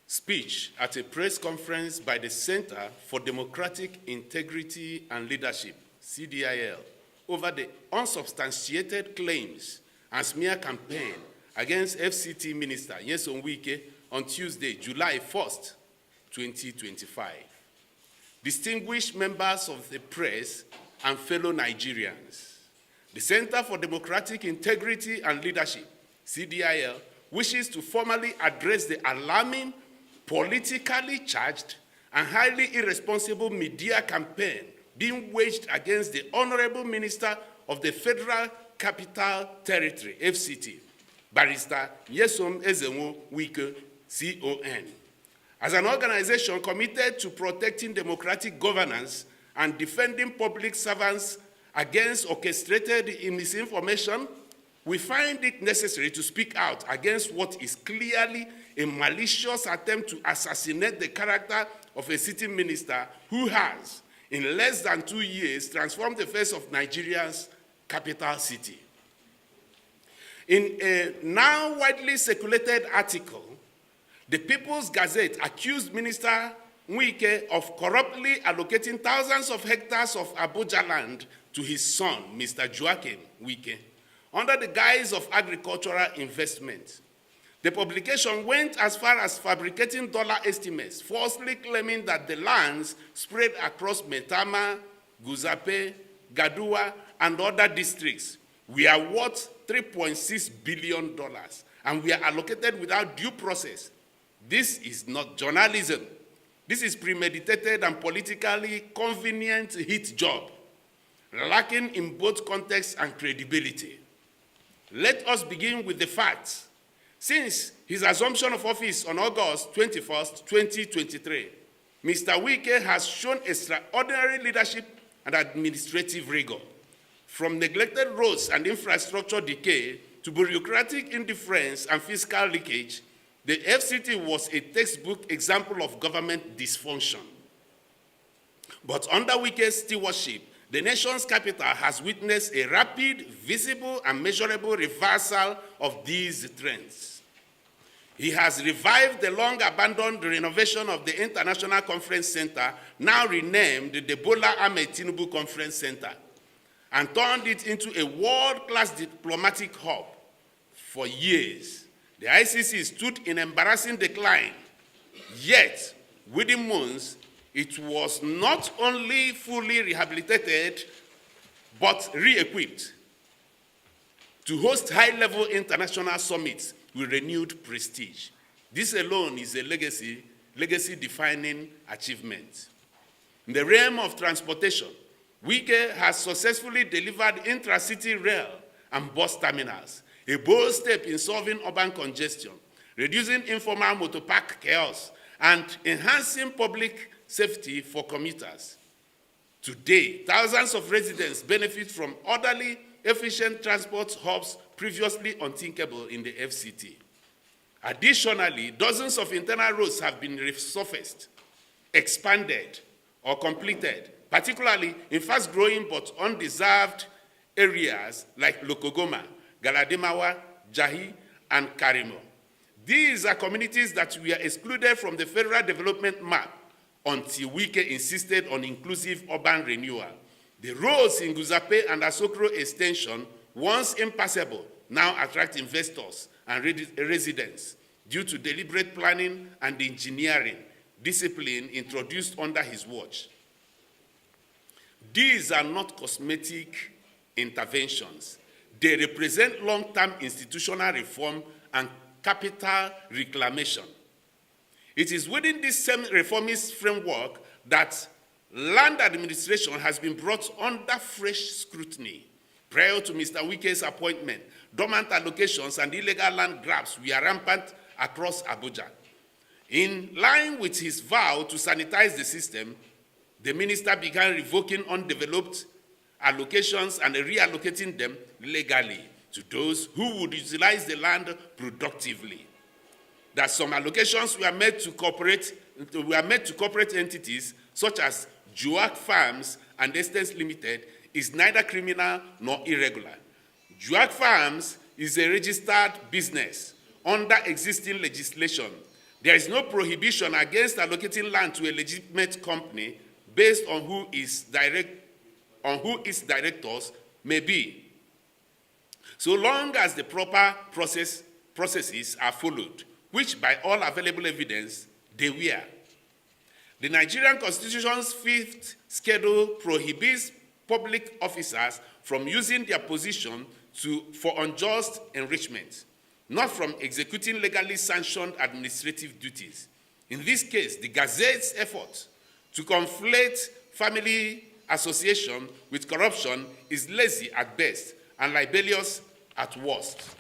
speech at a press conference by the Center for Democratic Integrity and Leadership, CDIL, over the unsubstantiated claims and smear campaign against FCT Minister Nyesom Wike on Tuesday, July 1st, 2025. Distinguished members of the press and fellow Nigerians, the Center for Democratic Integrity and Leadership, CDIL, wishes to formally address the alarming, politically charged, and highly irresponsible media campaign being waged against the Honorable Minister of the Federal Capital Territory, FCT, Barrister Nyesom Wike, CON. As an organization committed to protecting democratic governance and defending public servants against orchestrated misinformation, we find it necessary to speak out against what is clearly a malicious attempt to assassinate the character of a sitting minister who has, in less than 2 years, transformed the face of Nigeria's capital city. In a now widely circulated article, the People's Gazette accused Minister Wike of corruptly allocating thousands of hectares of Abuja land to his son, Mr. Joachim Wike, under the guise of agricultural investment. The publication went as far as fabricating dollar estimates, falsely claiming that the lands spread across Metama, Guzape, Gadua, and other districts were worth $3.6 billion and were allocated without due process. This is not journalism. This is premeditated and politically convenient hit job, lacking in both context and credibility. Let us begin with the facts. Since his assumption of office on August 21st, 2023, Mr. Wike has shown extraordinary leadership and administrative rigor. From neglected roads and infrastructure decay to bureaucratic indifference and fiscal leakage, the FCT was a textbook example of government dysfunction. But under Wike's stewardship, the nation's capital has witnessed a rapid, visible, and measurable reversal of these trends. He has revived the long-abandoned renovation of the International Conference Center, now renamed the Bola Ahmed Tinubu Conference Center, and turned it into a world-class diplomatic hub. For years, the ICC stood in embarrassing decline, yet within months, it was not only fully rehabilitated, but re-equipped to host high-level international summits with renewed prestige. This alone is a legacy-defining achievement. In the realm of transportation, Wike has successfully delivered intra-city rail and bus terminals, a bold step in solving urban congestion, reducing informal motor park chaos, and enhancing public safety for commuters. Today, thousands of residents benefit from orderly, efficient transport hubs previously unthinkable in the FCT. Additionally, dozens of internal roads have been resurfaced, expanded, or completed, particularly in fast-growing but undeserved areas like Lokogoma, Galademawa, Jahi, and Karimo. These are communities that were excluded from the federal development map until Wike insisted on inclusive urban renewal. The roads in Guzape and Asokro extension, once impassable, now attract investors and residents due to deliberate planning and engineering discipline introduced under his watch. These are not cosmetic interventions. They represent long-term institutional reform and capital reclamation. It is within this same reformist framework that land administration has been brought under fresh scrutiny. Prior to Mr. Wike's appointment, dormant allocations and illegal land grabs were rampant across Abuja. In line with his vow to sanitize the system, the minister began revoking undeveloped allocations and reallocating them legally to those who would utilize the land productively. That some allocations were made to corporate entities such as Juak Farms and Estates Limited is neither criminal nor irregular. Juak Farms is a registered business under existing legislation There is no prohibition against allocating land to a legitimate company based on who its directors may be, so long as the proper processes are followed, which by all available evidence they were. The Nigerian Constitution's 5th schedule prohibits public officers from using their position for unjust enrichment, not from executing legally sanctioned administrative duties. In this case, the Gazette's effort to conflate family association with corruption is lazy at best and libellous at worst.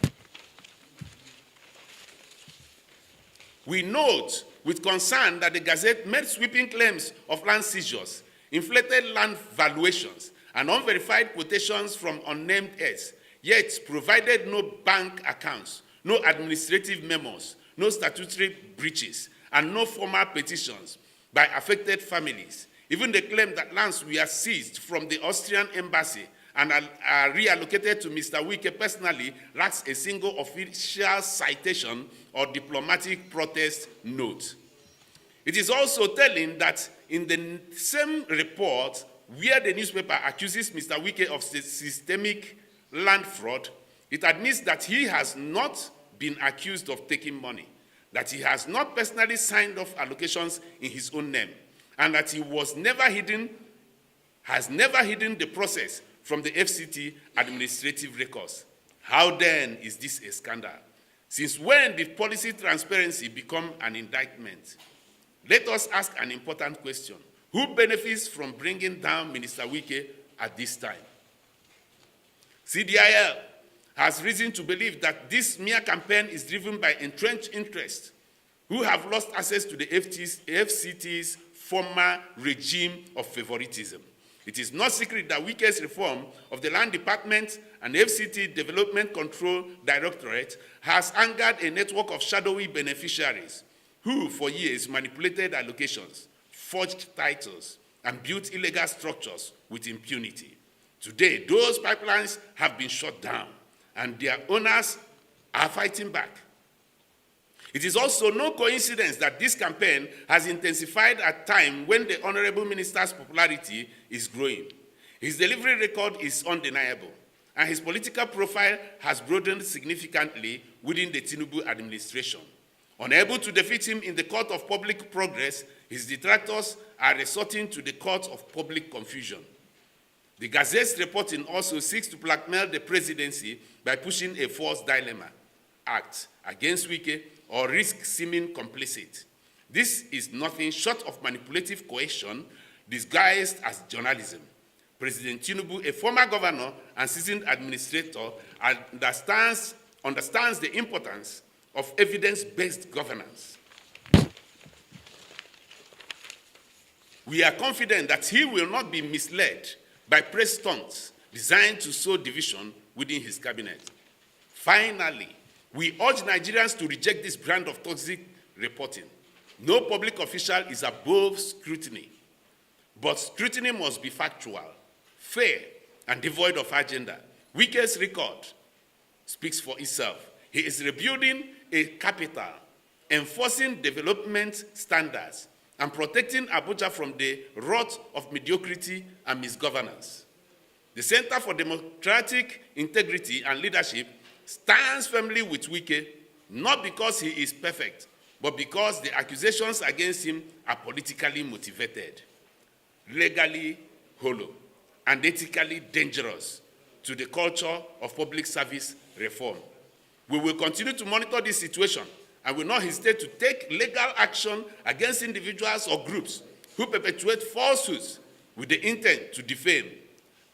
We note with concern that the Gazette made sweeping claims of land seizures, inflated land valuations, and unverified quotations from unnamed heirs, yet provided no bank accounts, no administrative memos, no statutory breaches, and no formal petitions by affected families. Even the claim that lands were seized from the Austrian embassy and are reallocated to Mr. Wike personally lacks a single official citation or diplomatic protest note. It is also telling that in the same report where the newspaper accuses Mr. Wike of systemic land fraud, it admits that he has not been accused of taking money, that he has not personally signed off allocations in his own name, and that he has never hidden the process from the FCT administrative records. How then is this a scandal? Since when did policy transparency become an indictment? Let us ask an important question. Who benefits from bringing down Minister Wike at this time? CDIL has reason to believe that this smear campaign is driven by entrenched interests who have lost access to the FCT's former regime of favoritism. It is no secret that Wike's reform of the Land Department and FCT Development Control Directorate has angered a network of shadowy beneficiaries who, for years, manipulated allocations, forged titles, and built illegal structures with impunity. Today, those pipelines have been shut down, and their owners are fighting back. It is also no coincidence that this campaign has intensified at a time when the Honorable Minister's popularity is growing. His delivery record is undeniable, and his political profile has broadened significantly within the Tinubu administration. Unable to defeat him in the court of public progress, his detractors are resorting to the court of public confusion. The Gazette's reporting also seeks to blackmail the presidency by pushing a false dilemma act against Wike or risk seeming complicit. This is nothing short of manipulative coercion disguised as journalism. President Tinubu, a former governor and seasoned administrator, understands the importance of evidence-based governance. We are confident that he will not be misled by press stunts designed to sow division within his cabinet. Finally, we urge Nigerians to reject this brand of toxic reporting. No public official is above scrutiny, but scrutiny must be factual, fair, and devoid of agenda. Wike's record speaks for itself. He is rebuilding a capital, enforcing development standards, and protecting Abuja from the rot of mediocrity and misgovernance. The Center for Democratic Integrity and Leadership stands firmly with Wike, not because he is perfect, but because the accusations against him are politically motivated, legally hollow, and ethically dangerous to the culture of public service reform. We will continue to monitor this situation and will not hesitate to take legal action against individuals or groups who perpetuate falsehoods with the intent to defame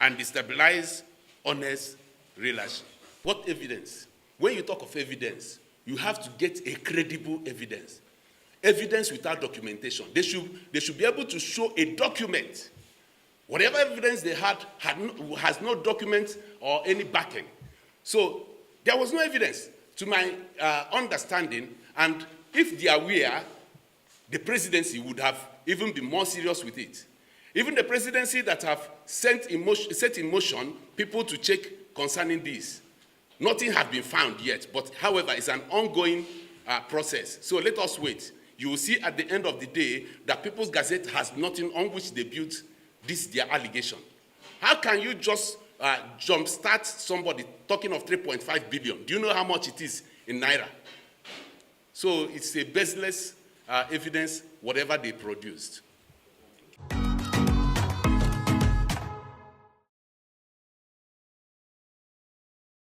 and destabilize honest relations. What evidence? When you talk of evidence, you have to get a credible evidence. Evidence without documentation. They should be able to show a document. Whatever evidence they has no document or any backing. So there was no evidence, to my understanding, and if they were, the presidency would have even been more serious with it. Even the presidency that have set in motion people to check concerning this. Nothing has been found yet, but however, it's an ongoing process. So let us wait. You will see at the end of the day that People's Gazette has nothing on which they built this their allegation. How can you just jumpstart somebody talking of 3.5 billion? Do you know how much it is in Naira? So it's a baseless evidence, whatever they produced.